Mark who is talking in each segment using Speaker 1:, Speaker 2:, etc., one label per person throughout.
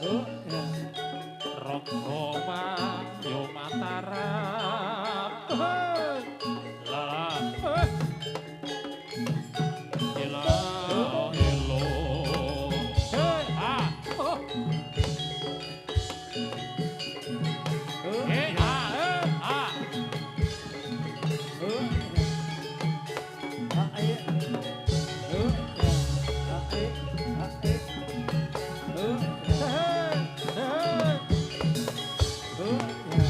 Speaker 1: Oh, ya.
Speaker 2: Rongkoma yo Mataram. Hei, la ila ilo. Hei, oh.
Speaker 1: Oh,
Speaker 2: Hei,
Speaker 1: oh, ya. Ae. Oh, ya. Ae. Ae. Oh, ya. Oh, ya.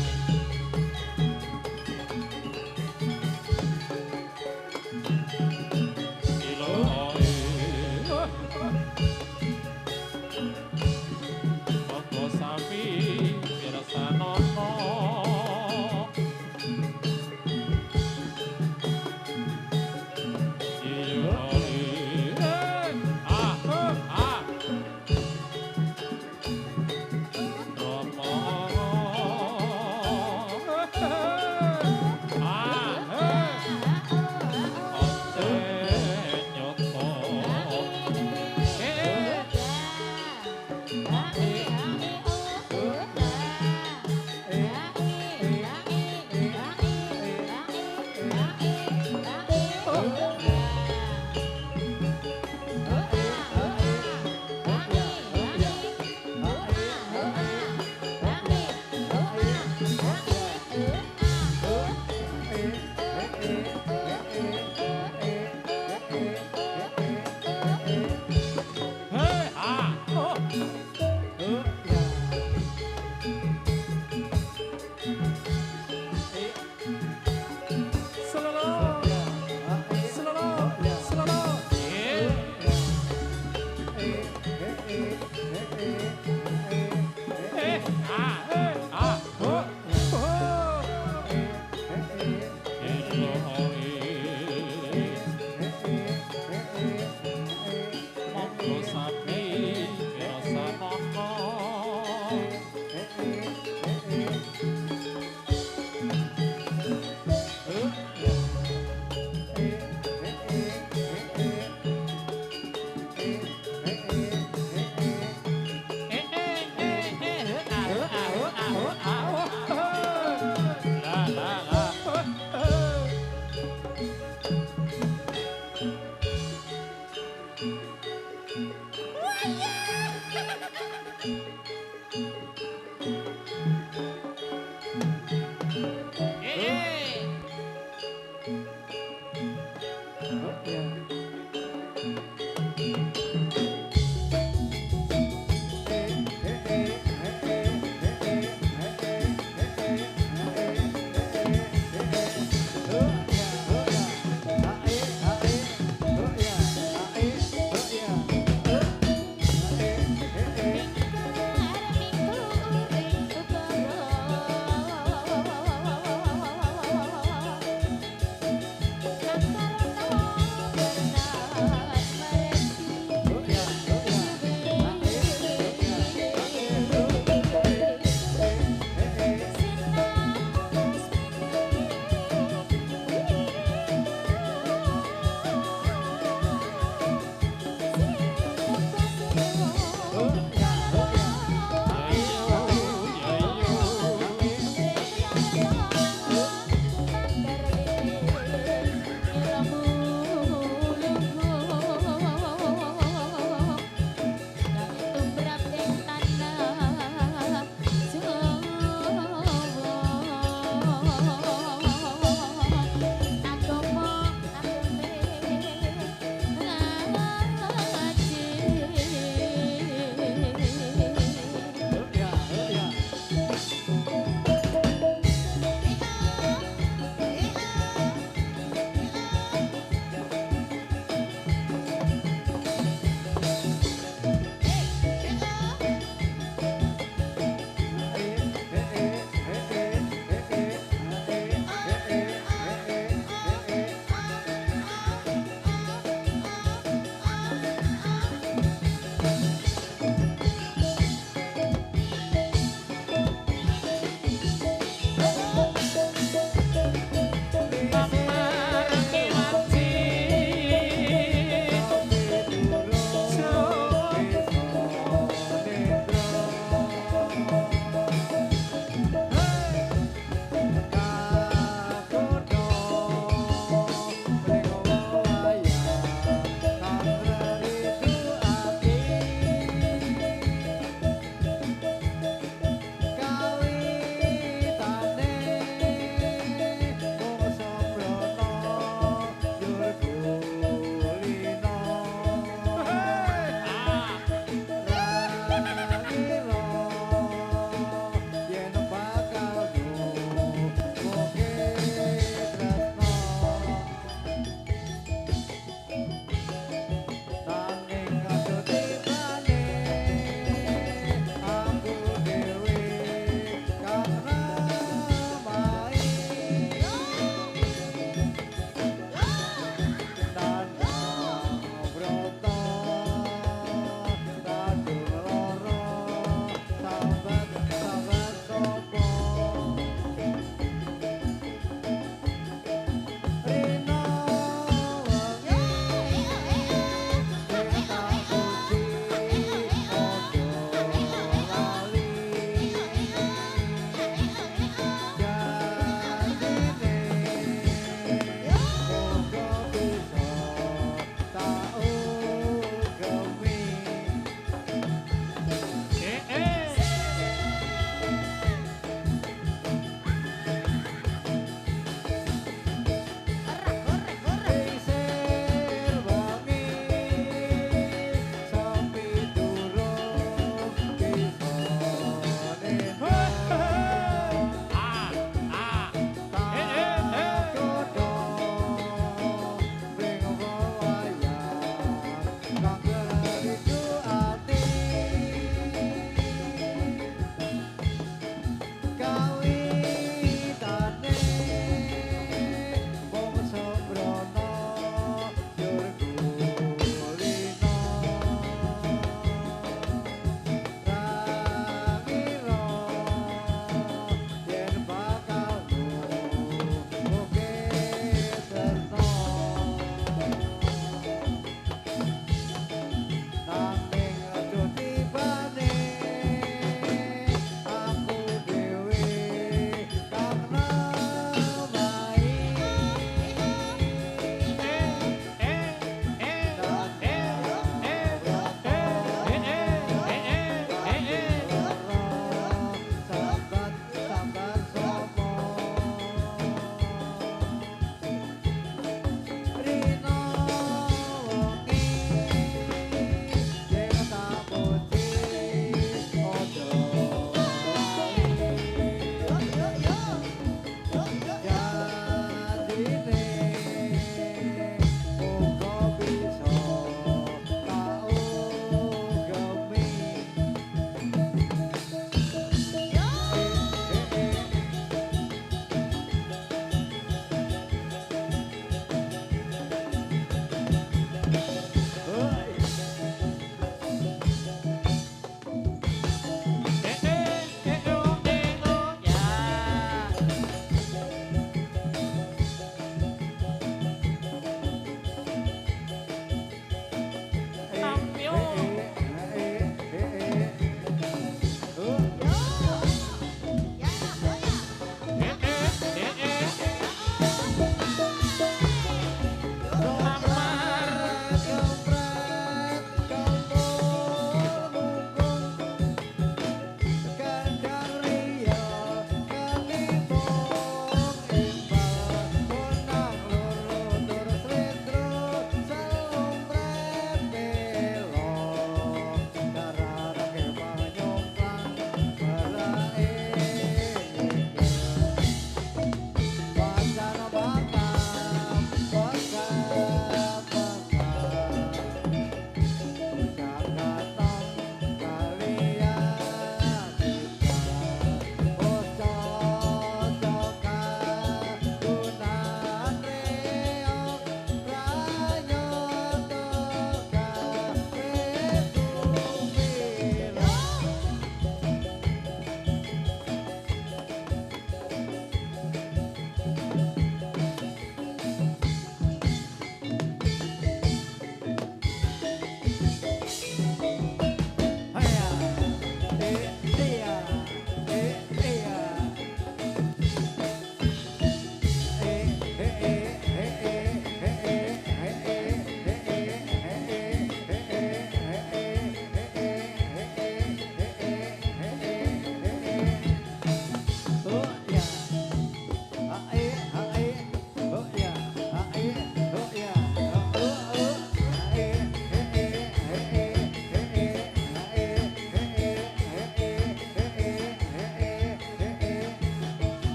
Speaker 2: ilo. Monggo sami pirsanono.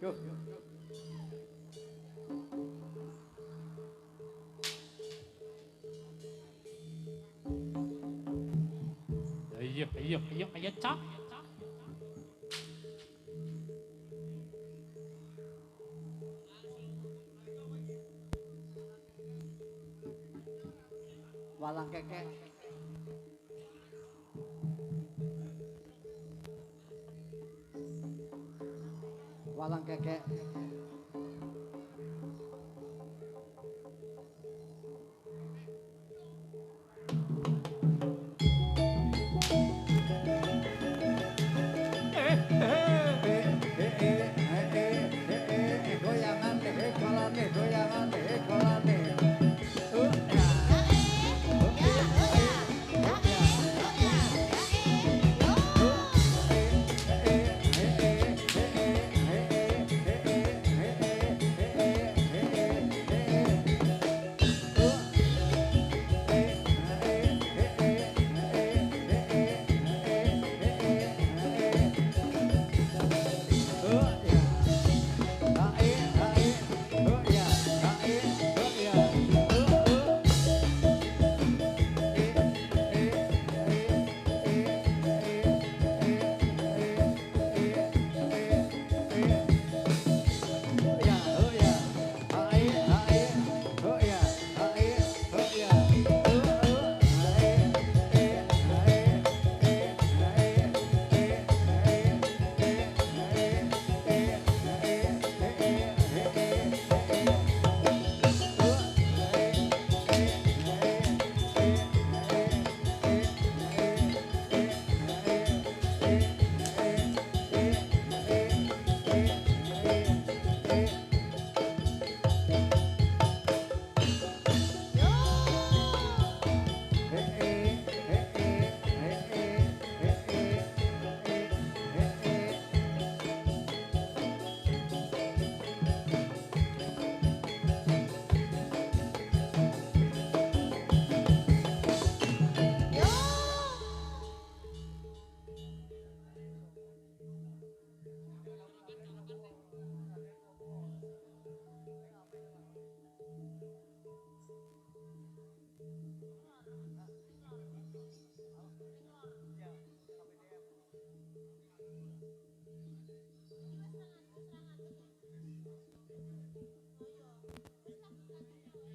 Speaker 1: Yuk.
Speaker 2: Ayo, cak.
Speaker 1: Walang kekek. Walang kekek. Goyangan deh, kolane, goyangan deh, kolane. Ya.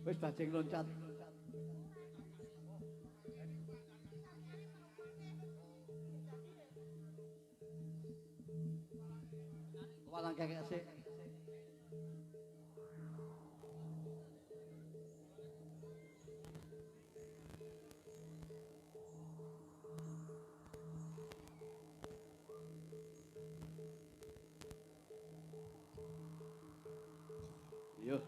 Speaker 1: Wis bajing loncat. Walang kekek sik. Yo.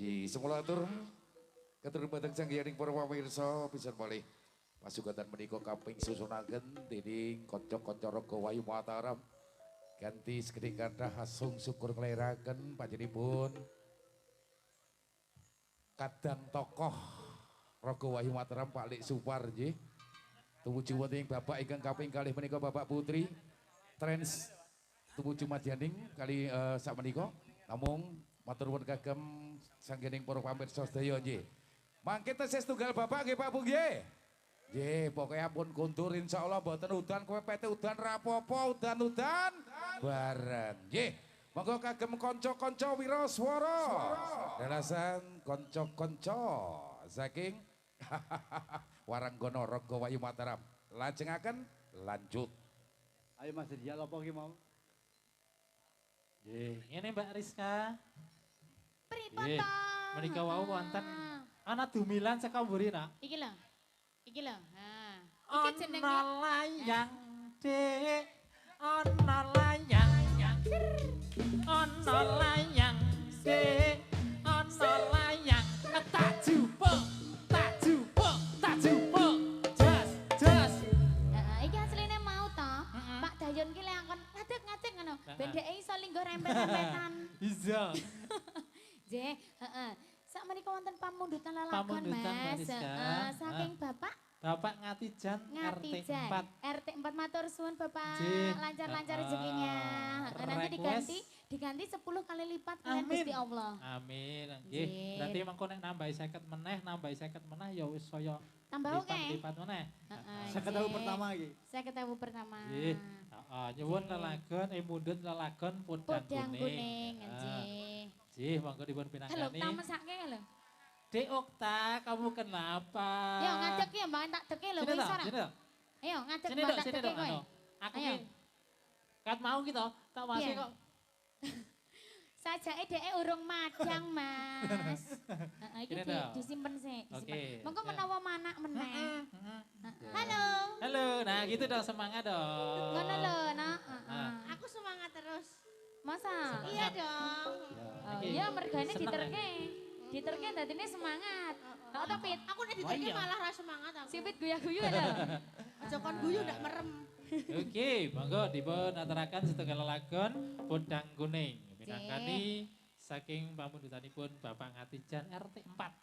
Speaker 3: Ji semula atur keturunipun sanggiyaning para pamirsa pisan malih pasugatan menika kaping susunaken dening kanca-kanca raga Wayu Mataram ganti sekedhik kathah asung syukur nglahiraken panjenenganipun kadang tokoh raga Wayu Mataram Pak Lik Supar nggih tumuju wonten ing bapak ingkang kaping kalih menika Bapak Putri Trans tumuju madyaning kali sak menika namung matur nuwun kagem sanggening para pamirsa sedaya nggih. Mangke tesih tunggal Bapak nggih Pak Bu nggih. Nggih, pokoke ampun kundur insyaallah mboten udan kowe pete udan rapopo udan-udan bareng. Nggih. Monggo kagem kanca-kanca wiraswara. Dalasan kanca-kanca saking Waranggono Raga Wayu Mataram. Lajengaken lanjut.
Speaker 1: Ayo Mas Rijal apa ki mau?
Speaker 2: Nggih, ngene Mbak Rizka.
Speaker 4: Pripun
Speaker 2: Nggih,
Speaker 4: to?
Speaker 2: menika wau wonten ana dumilan saka mburi nak.
Speaker 4: Iki lho. Iki lho. Ha. Iki
Speaker 2: Ana
Speaker 4: jenenge
Speaker 2: layang Dik, ana layang. Ana layang Dik, ana layang. Tak jupuk, tak jupuk, tak jupuk. Jas, jas.
Speaker 4: Heeh, iki asline mau to. Pak Dayon ki lek angkon ngadeg-ngadeg ngono. Ben dhek iso linggo rempet-rempetan.
Speaker 2: Iya.
Speaker 4: Nggih, heeh. Sak menika wonten pamundutan lalagon
Speaker 2: Pamundutan, Mbak
Speaker 4: Mas.
Speaker 2: Rizka.
Speaker 4: Heeh, saking Bapak
Speaker 2: Bapak Ngatijan RT
Speaker 4: Ngatijan.
Speaker 2: 4.
Speaker 4: RT 4 matur suwun Bapak.
Speaker 2: Nggih.
Speaker 4: Lancar-lancar rezekinya. Heeh, nanti diganti 10 kali lipat kalian
Speaker 2: Amin.
Speaker 4: Gusti Allah.
Speaker 2: Amin. Nggih.
Speaker 4: Nggih.
Speaker 2: Berarti mengko nek nambahi 50 meneh, nambahi 50 meneh ya wis saya
Speaker 4: Tambah oke.
Speaker 2: lipat meneh.
Speaker 4: Heeh.
Speaker 1: Saya ketemu
Speaker 4: nggih.
Speaker 1: pertama iki.
Speaker 4: Saya ketemu pertama.
Speaker 2: Nggih. Heeh, nyuwun
Speaker 4: Nggih.
Speaker 2: lelagon mundhut lelagon podang
Speaker 4: Podang kuning,
Speaker 2: Heeh.
Speaker 4: nggih.
Speaker 2: Nggih, monggo dipun
Speaker 4: Halo,
Speaker 2: pinanggani.
Speaker 4: tak mesake lho.
Speaker 2: Dek Okta, kamu kenapa?
Speaker 4: Yo ngadeg ya, Mbak tak deke lho
Speaker 2: Sini
Speaker 4: wis
Speaker 2: dong,
Speaker 4: ora.
Speaker 2: sini dong.
Speaker 4: Ayo ngadeg
Speaker 2: Sini
Speaker 4: Mbak
Speaker 2: dong,
Speaker 4: tak
Speaker 2: sini
Speaker 4: deke
Speaker 2: dong.
Speaker 4: kowe.
Speaker 2: Anu. Aku
Speaker 4: Ayo.
Speaker 2: ki kat mau gitu, tak masih
Speaker 4: Iya.
Speaker 2: kok.
Speaker 4: Sajake dheke urung madang, Mas. Heeh, iki
Speaker 2: Sini dong.
Speaker 4: disimpen sih,
Speaker 2: Oke,
Speaker 4: disimpen. Mengko
Speaker 2: ya.
Speaker 4: menawa manak meneh.
Speaker 2: Heeh.
Speaker 4: Halo.
Speaker 2: Halo, nah gitu dong semangat dong.
Speaker 4: Ngono lho, Nak. Heeh.
Speaker 2: Nah.
Speaker 5: Aku semangat terus.
Speaker 4: Masa?
Speaker 5: Iya dong.
Speaker 4: Oh,
Speaker 2: Iki
Speaker 4: iya mergane
Speaker 2: seneng,
Speaker 4: diterke. Diterke dadine semangat. Heeh, to Pit.
Speaker 5: Aku nek
Speaker 2: Oh,
Speaker 5: diterke
Speaker 2: iya.
Speaker 5: malah ra semangat aku.
Speaker 4: Sipit guyu-guyu lho.
Speaker 5: Aja kon guyu ndak merem.
Speaker 2: Oke, monggo dipun aturaken setunggal lelagon podang kuning. Minangkani saking pamundutanipun Bapak Ngatijan RT 4.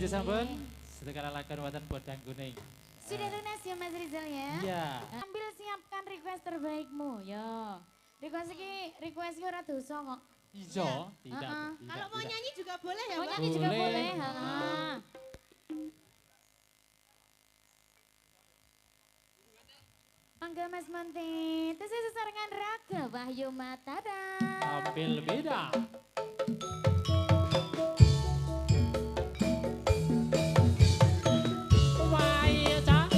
Speaker 2: Pindah sampun, sedekah lalakan wonten Bodang Kuning.
Speaker 4: Sudah lunas ya Mas Rizal ya?
Speaker 2: Iya.
Speaker 4: Ambil siapkan request terbaikmu, ya. Request ora dosa kok.
Speaker 2: Iya, tidak.
Speaker 5: Kalau mau nyanyi juga boleh ya,
Speaker 4: Mau
Speaker 5: Mbak?
Speaker 4: nyanyi juga
Speaker 2: Boleh.
Speaker 4: boleh. Mangga Mas Monti, terus sesarengan raga Wahyu Mataram.
Speaker 2: Tampil beda. Wahyu Cak.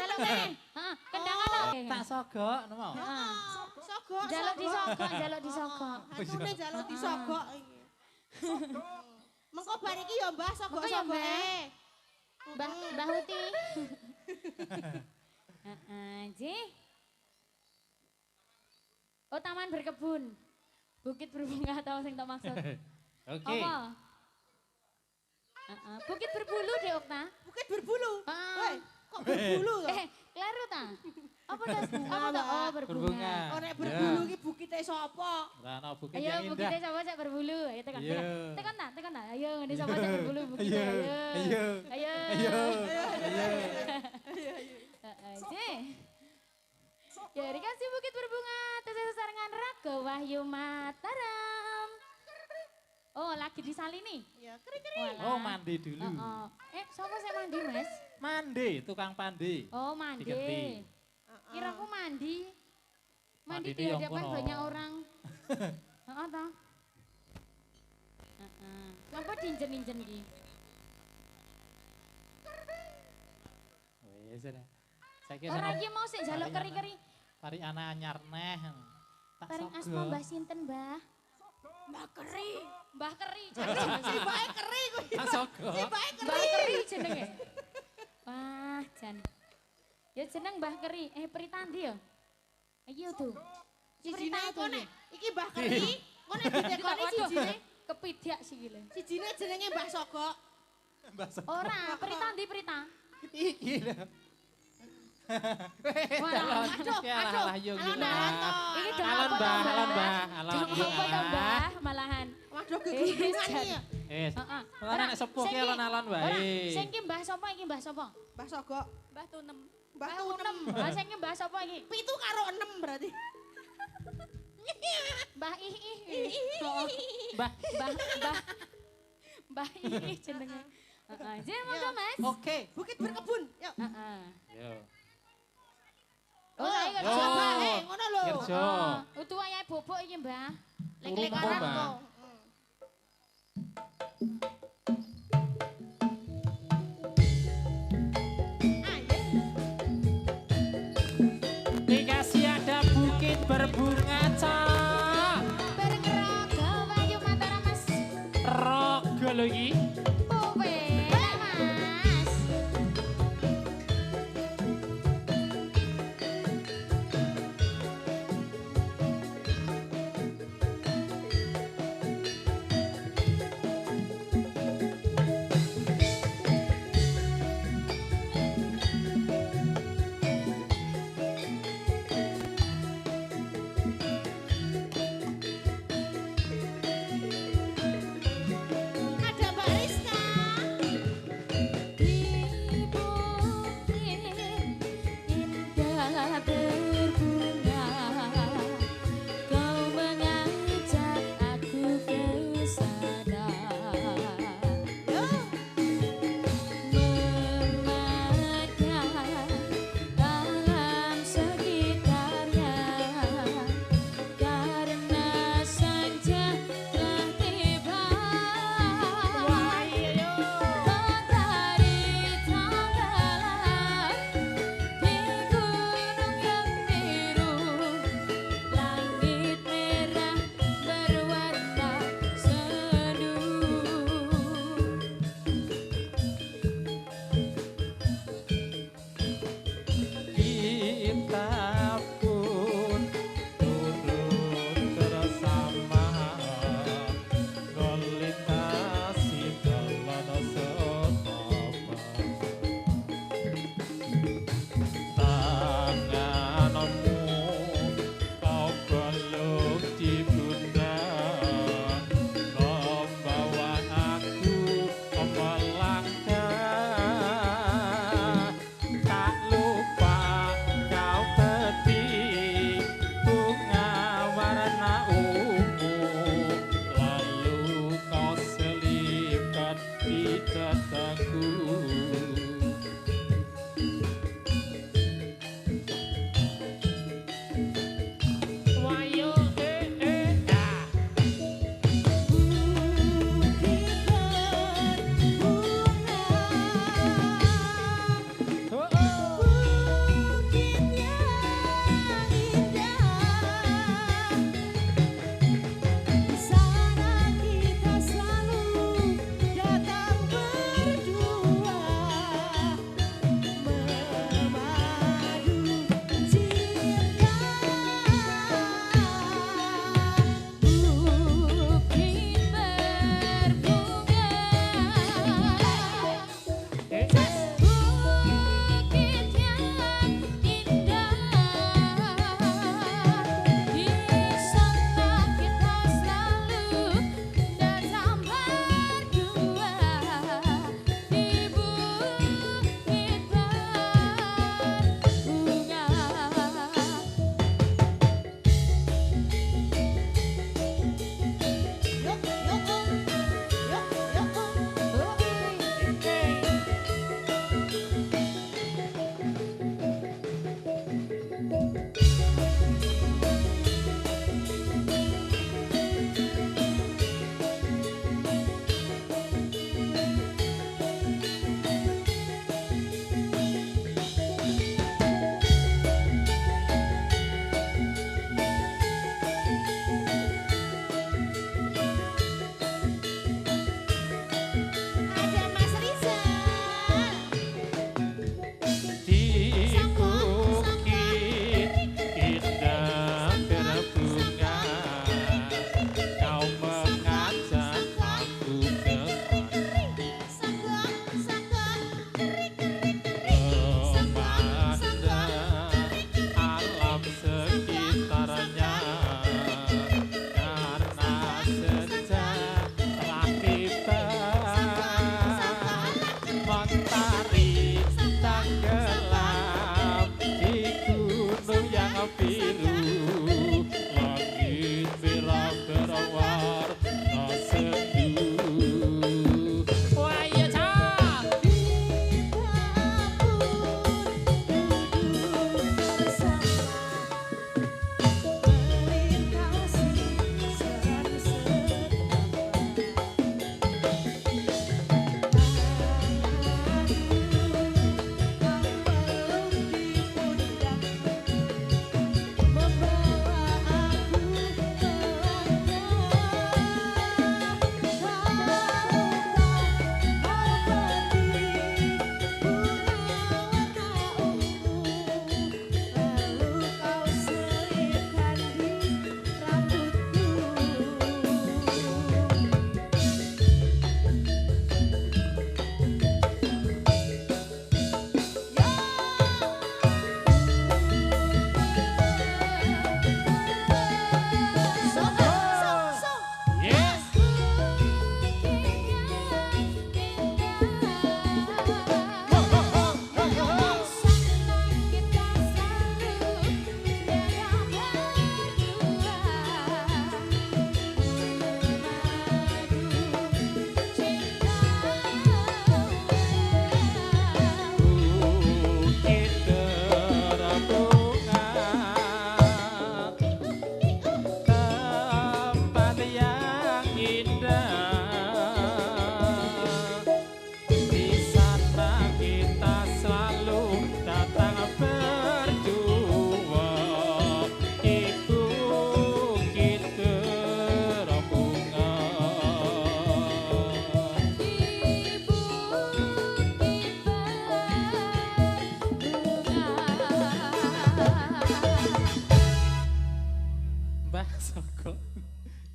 Speaker 4: jaluk kene. Heeh, kendangan no.
Speaker 2: Tak sogok nopo.
Speaker 4: Heeh.
Speaker 5: Sogok.
Speaker 4: Jaluk disogok.
Speaker 5: Hatune jaluk disogok iki. Mengko bar iki ya Mbah
Speaker 4: Mengko ya,
Speaker 5: sogok-sogoke.
Speaker 4: Mbah Mbah Huti. Heeh, Ji. Oh, taman berkebun. Bukit berbunga atau sing tak maksud.
Speaker 2: Oke.
Speaker 4: Apa? Bukit berbulu deh, Okta.
Speaker 5: Bukit berbulu.
Speaker 4: Heeh.
Speaker 5: Woi, kok berbulu to?
Speaker 4: Kleru ta? Apa tas? Apa ta? Oh, berbunga.
Speaker 5: Oh nek berbulu iki bukite sapa?
Speaker 2: Ora ana bukit
Speaker 4: Ayo
Speaker 2: yang indah.
Speaker 4: bukitnya sapa sik berbulu. Ayo tekan.
Speaker 2: Iya.
Speaker 4: Tekan ta. Ayo ngene sapa sik berbulu bukitnya. Ayo. Heeh, Ji. Ya, ini kan si Bukit Berbunga, terus sesarengan Raga Wahyu Mataram. Oh, lagi disalini?
Speaker 5: Ya, keri-keri.
Speaker 2: Oh, mandi dulu.
Speaker 4: Siapa sih mandi, Mas?
Speaker 2: Mandi, tukang pandi.
Speaker 4: Oh, mandi.
Speaker 2: Diganti.
Speaker 4: Kira aku mandi. Mandi
Speaker 2: Mandi
Speaker 4: di
Speaker 2: di yang
Speaker 4: hadapan
Speaker 2: kono.
Speaker 4: banyak orang. Heeh, toh. Heeh. Kenapa dinjen-dinjen iki?
Speaker 2: Wes ora. Saiki
Speaker 4: Ora iki mau sik njaluk keri-keri.
Speaker 2: Pari ana anyar neh. Tak
Speaker 4: Paring
Speaker 2: sogok.
Speaker 4: asma Mbah sinten, Mbah? Mbah Keri. Mbah Keri.
Speaker 5: Si bae keri kuwi.
Speaker 2: Tak sogok.
Speaker 5: Si bae
Speaker 4: Mbah
Speaker 5: keri.
Speaker 4: Keri jenenge. Wah, jan. Ya jeneng Mbah Keri. Pritandi ya? Iki tuh.
Speaker 5: Sijine kone. Iki Mbah Keri. Kone ditekoni sijine.
Speaker 4: Kepidak sih gile.
Speaker 5: Sijine jenenge Mbah Sogok.
Speaker 4: Ora, Pritandi Prita.
Speaker 2: Iki lho.
Speaker 4: Wah,
Speaker 5: aduh.
Speaker 2: Yo
Speaker 5: Alon
Speaker 2: gila.
Speaker 5: alon to.
Speaker 4: Ini dong
Speaker 2: Alon,
Speaker 4: apa
Speaker 2: Mbah,
Speaker 4: toh,
Speaker 2: alon, Mbah, alon.
Speaker 4: Dong apa toh, Mbah, malahan.
Speaker 5: Waduh gegundungan iki ya.
Speaker 2: Heeh. Ora
Speaker 4: Ora,
Speaker 2: nek sepuh ki
Speaker 4: sing iki-
Speaker 2: alon-alon
Speaker 4: ora,
Speaker 2: wae.
Speaker 4: Sing ki Mbah sapa iki Mbah sapa?
Speaker 5: Mbah Sogok.
Speaker 4: Mbah Tunem.
Speaker 5: Mbah
Speaker 4: Tunem.
Speaker 5: Tunem.
Speaker 4: Lah sing ki Mbah sapa iki?
Speaker 5: 7 karo 6 berarti.
Speaker 4: Mbah Ih.
Speaker 2: Mbah.
Speaker 4: Mbah Ih jenenge. Heeh, Jen monggo Mas.
Speaker 2: Oke.
Speaker 5: Bukit berkebun. Yuk.
Speaker 4: Heeh.
Speaker 2: Yo.
Speaker 4: Oh, saya
Speaker 2: Yo.
Speaker 4: kerja, Mbak.
Speaker 5: Ngono lho.
Speaker 2: Kerja.
Speaker 4: Utu wayahe bobok iki, Mbah.
Speaker 5: Lek-lek
Speaker 2: Turun
Speaker 5: aran
Speaker 2: apa, Mbah?
Speaker 5: to.
Speaker 2: Dikasih ada bukit berbunga cak.
Speaker 4: Bergerogo Wahyu Mataram Mas.
Speaker 2: Rogo lho iki.
Speaker 4: Powe, Mas.
Speaker 5: Ada baris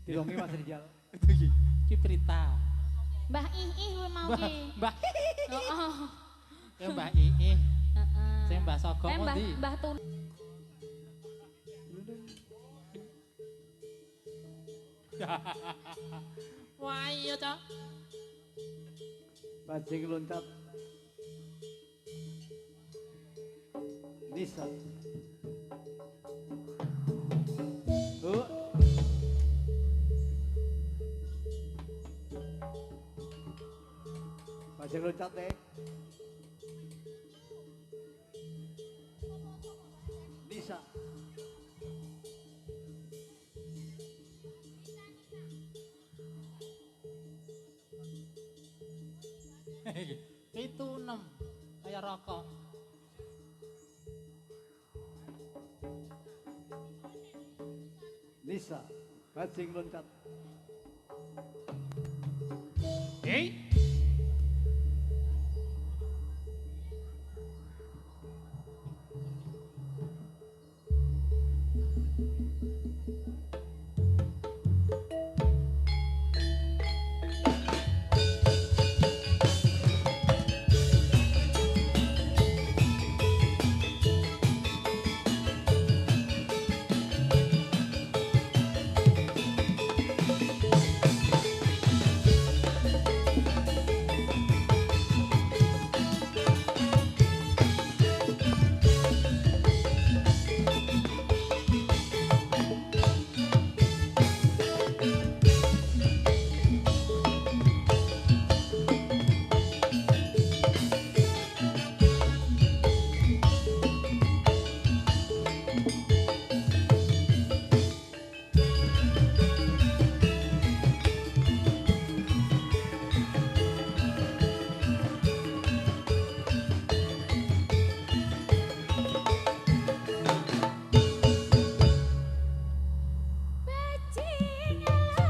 Speaker 1: Dilongi Mas Rijal.
Speaker 2: Ki Prita.
Speaker 4: Mbah Ih mau ki.
Speaker 2: Mbah.
Speaker 4: Heeh.
Speaker 2: Ya Mbah Ii.
Speaker 4: Heeh.
Speaker 2: Sing Mbah Sogong
Speaker 4: Mbah
Speaker 2: ndi?
Speaker 4: Mbah Tun.
Speaker 2: Wah iya, Cok.
Speaker 1: Bajing loncat. Nisa. Bajing loncat deh. Nisa.
Speaker 2: Itu 6 kayak rokok.
Speaker 1: Nisa. Bajing loncat.
Speaker 2: Hei.
Speaker 1: Bajing loncat.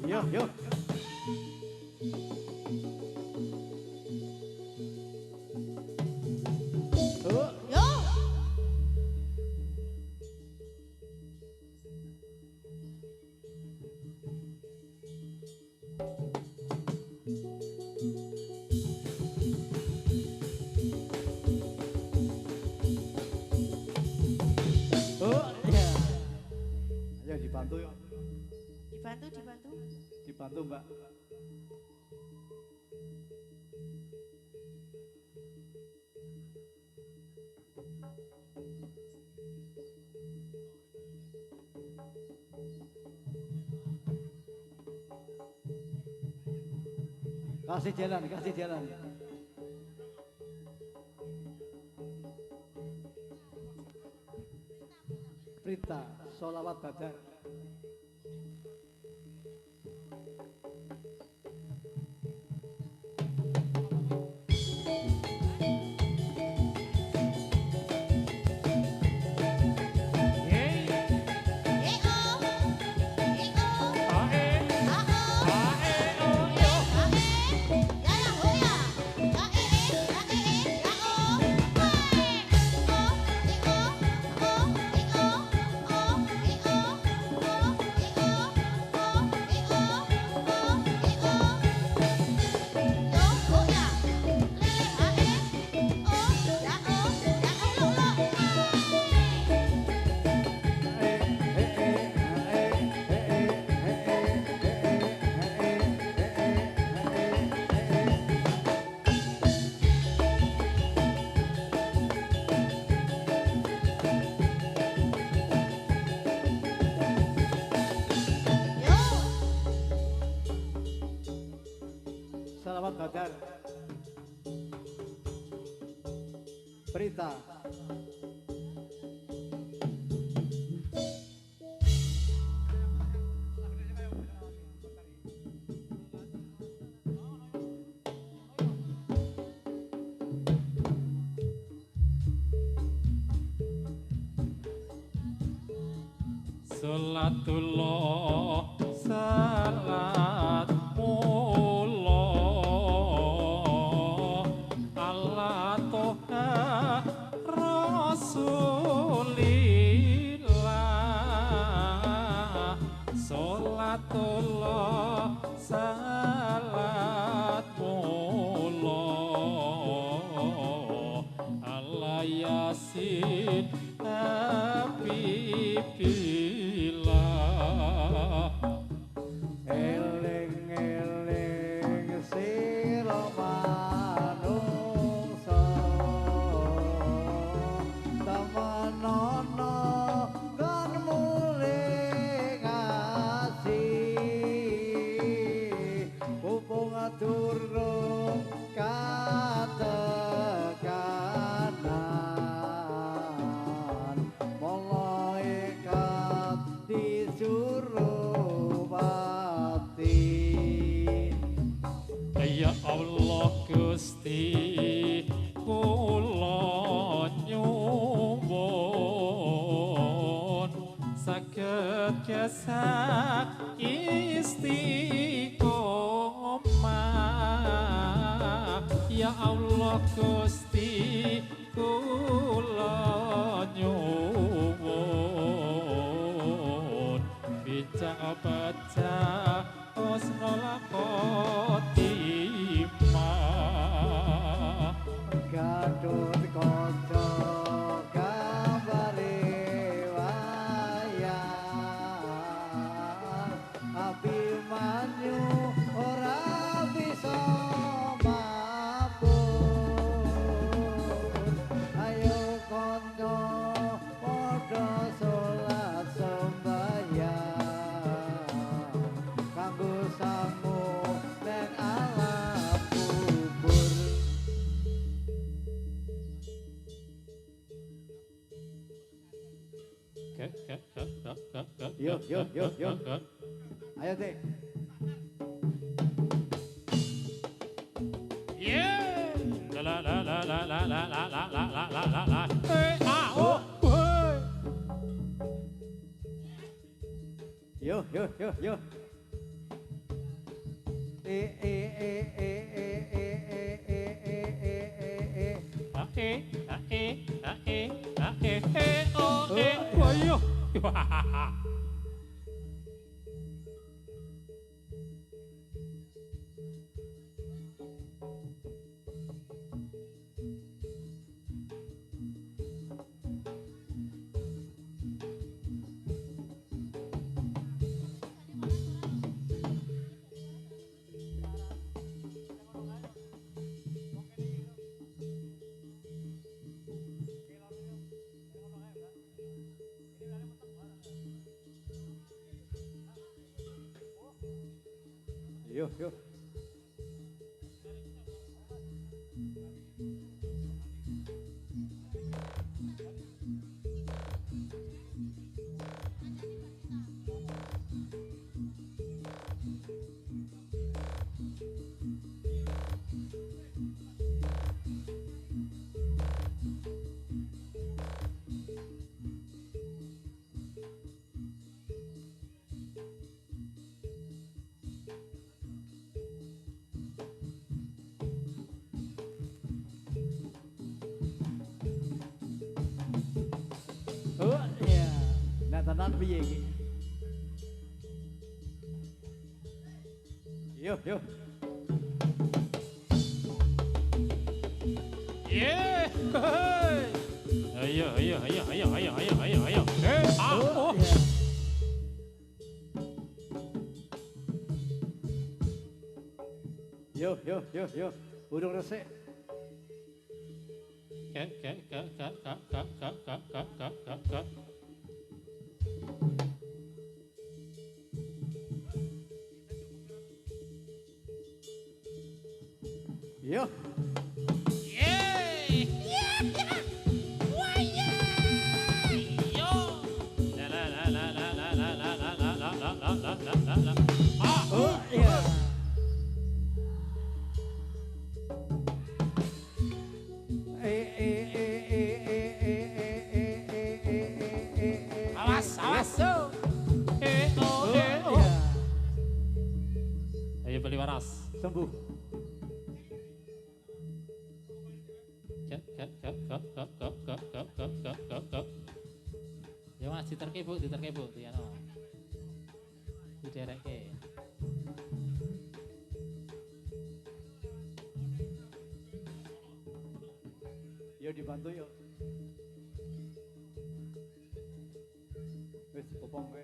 Speaker 1: Yo, yo.
Speaker 5: Yo.
Speaker 1: Ya. Ayo dibantu yuk.
Speaker 5: Dibantu.
Speaker 1: Dibantu, Mbak. Kasih jalan, kasih jalan. Prita, sholawat badar. Sholawat badar. Prita.
Speaker 2: Salatullah salat mullah ala toha rasulillah. Salatullah salat mullah ala yasin habibillah.
Speaker 1: Eling-eling sira manungsa tamanono kan mulih ngasih mumpung durung katekanan malaikat disuruh mati.
Speaker 2: Ya Allah Gusti kula nyuwun saged kesak istiqomah. Ya Allah Gusti kula nyuwun bijak baca husnul khotimah.
Speaker 1: Gadut kanca gambare wayang Abimanyu ora bisa mabur. Ayo kanca padha salat sembahyang kanggo samu neng alam kubur. Yo. Ayo deh.
Speaker 2: Yeah. La la la la la la la la la la la la la. Hey, ah, oh, hey.
Speaker 1: Yo.
Speaker 2: Wayo.
Speaker 1: Yuk, yuk. Oh, iya. Nah, tenan piye iki? Yuk, yuk.
Speaker 2: Yeah. Ayo.
Speaker 1: Oh, iya. Yuk. Burung resik.
Speaker 2: Kak.
Speaker 1: Yuk.
Speaker 2: Yeay. Yo. La.
Speaker 1: Oh, iya.
Speaker 2: Awas. Oh.
Speaker 1: Iya.
Speaker 2: Ayo beli waras.
Speaker 1: Sembuh.
Speaker 2: Kak. Ya Mas diterke Bu, Tiano. Didereke.
Speaker 1: Yuk dibantu yuk. Wis popong kowe.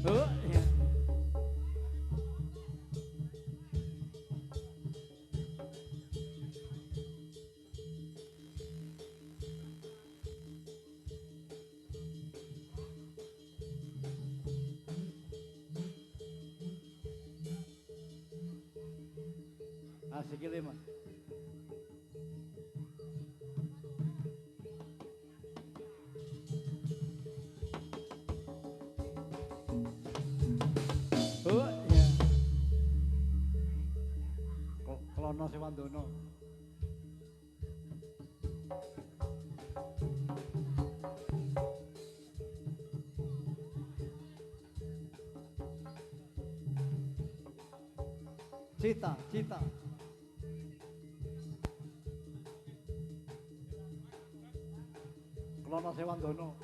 Speaker 1: Oh, iya. Asik ini mas. Oh iya. Klono Sewandono. Cita. Klono Sewandono.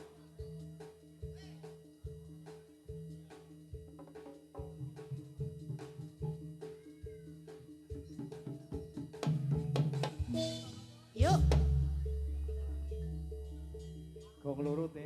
Speaker 5: Yuk.
Speaker 1: Kok lurut ya.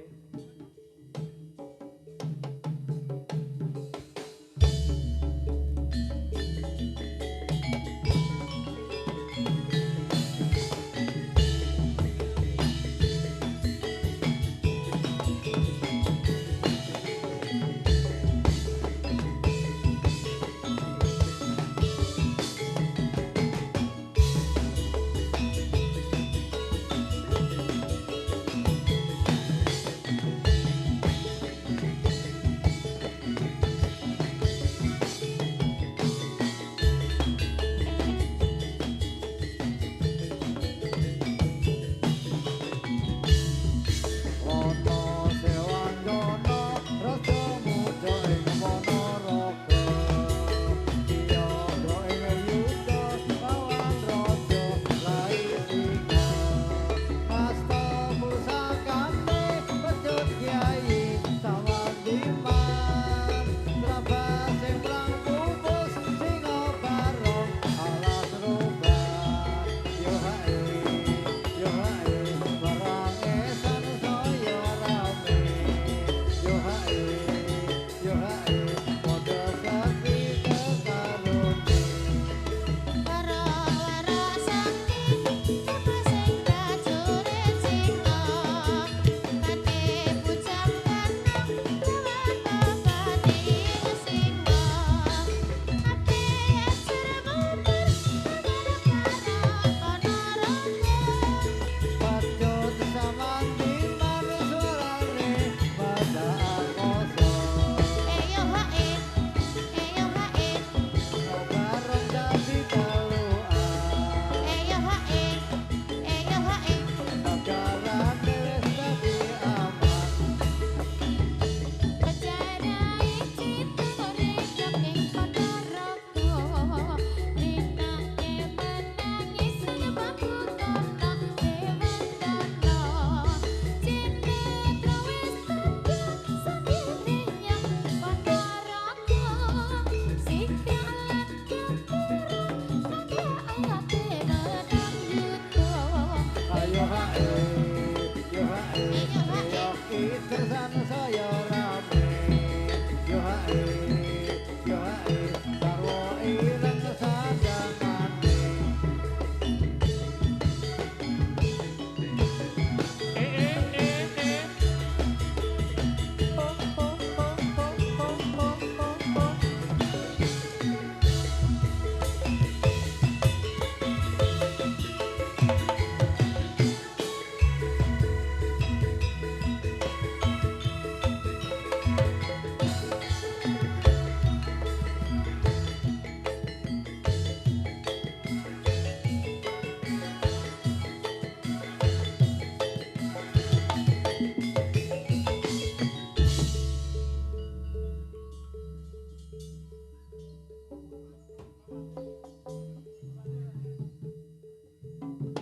Speaker 1: kersan saya rame yo hae sarwo ireng sadangane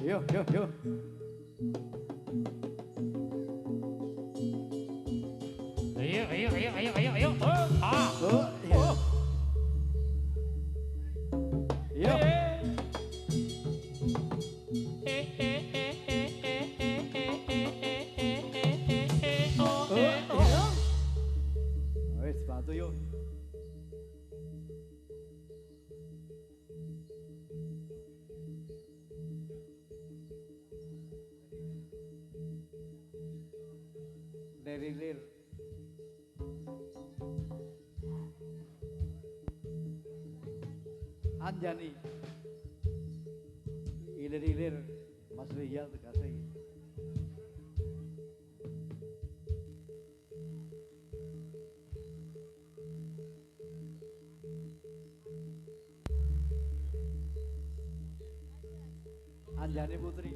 Speaker 1: yo
Speaker 2: Ayo.
Speaker 1: oh iya yo wes bantu yuk dari lir Anjani ilir Mas Ria Tekasih Anjani Putri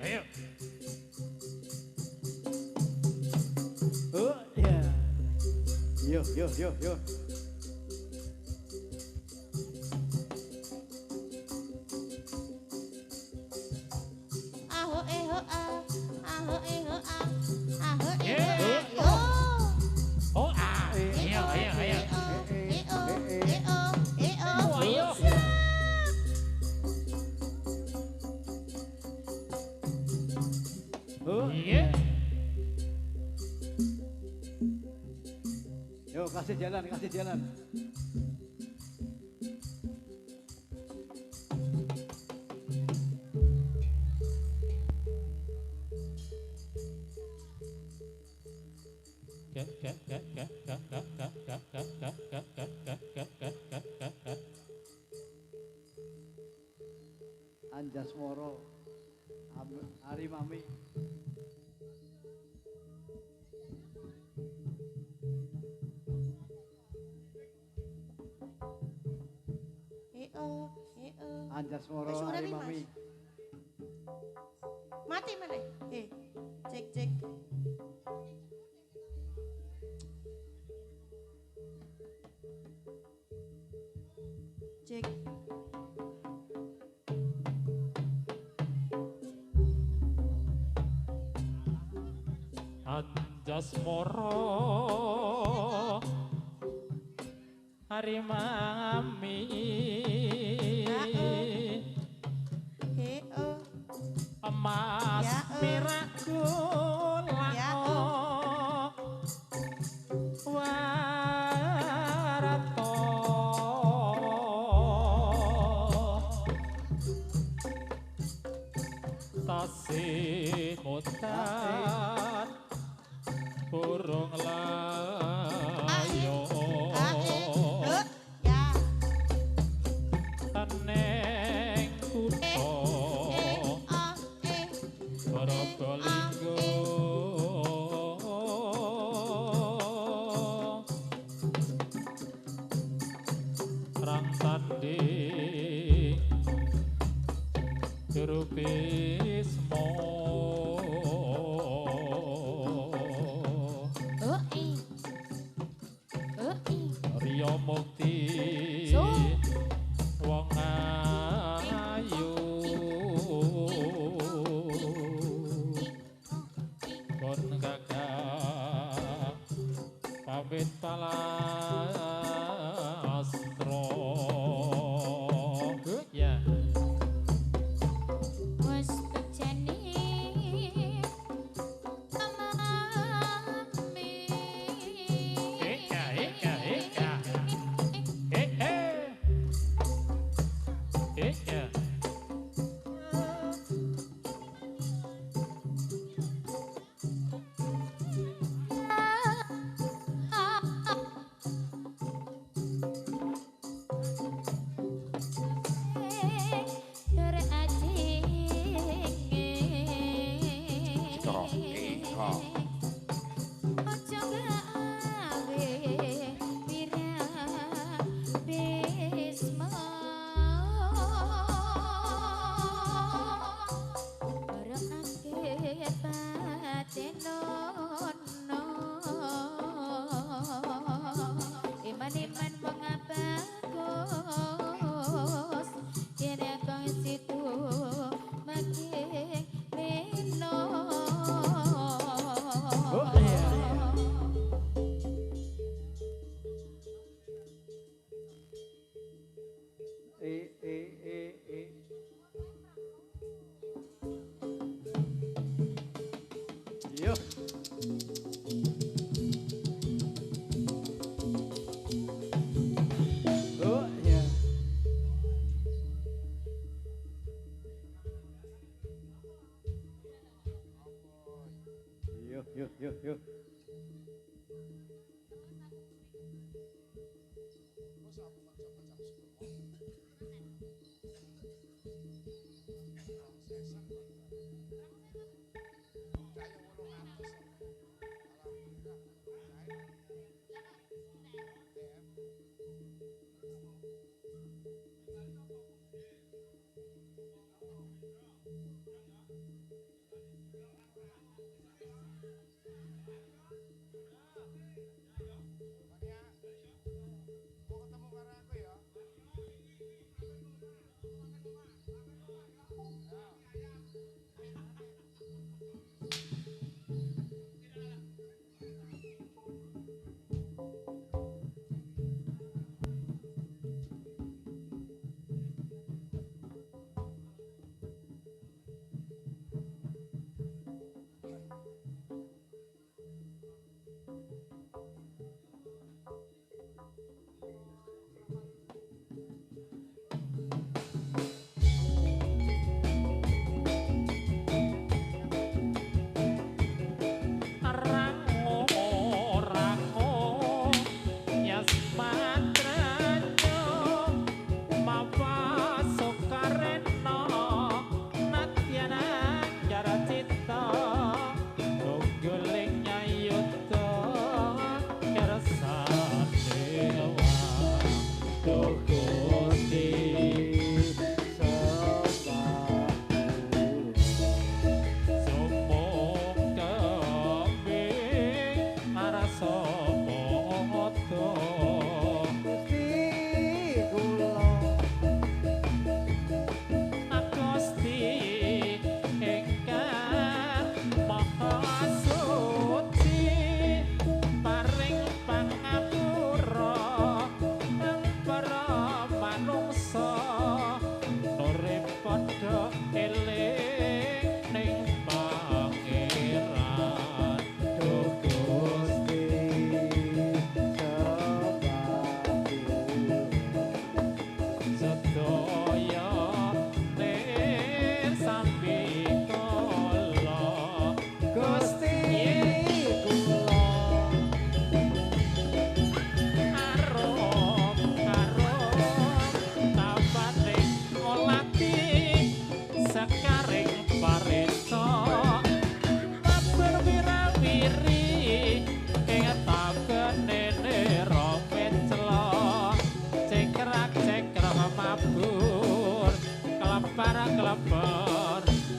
Speaker 2: Ayo.
Speaker 1: oh iya yo Yo, kasih jalan. Anjasmoro Ari Mami. Anjasmoro
Speaker 5: Wis urip,
Speaker 1: Ari
Speaker 5: Mas.
Speaker 1: Mami.
Speaker 5: Mati mana? Cek cek. Cek.
Speaker 2: Anjasmoro Hari Mami Emas
Speaker 5: Ya,
Speaker 2: piraku
Speaker 5: Ya,
Speaker 2: lako Warato Tasih mutat burung layo
Speaker 5: Ya.
Speaker 2: Neng kutho Probolinggo Rang tanding Juru Bismo Rio Mukti Wong ayu Kon gagah pamit palastro ya
Speaker 4: Wes bejani amami.
Speaker 2: Eka eka eka eka eka
Speaker 4: Iman-iman mengabagus Kira kong situ makin mino
Speaker 1: Yo. Oh ya. Yo.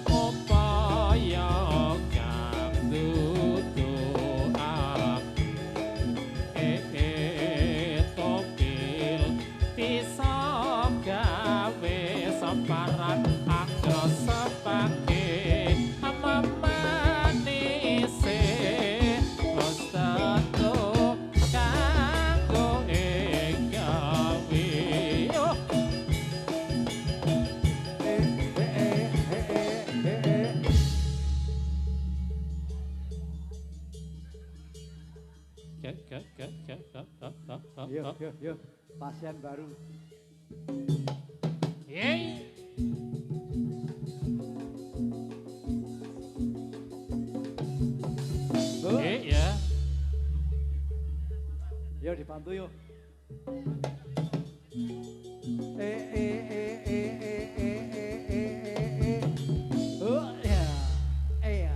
Speaker 2: berupaya kang dudu topil bisa gawe separan anggo sepake mamanise wis tentu kanggo gawe
Speaker 1: Yuk, pasien baru.
Speaker 2: Yeay.
Speaker 1: Bu,
Speaker 2: Ya.
Speaker 1: yuk dibantu yuk. Ya, ya.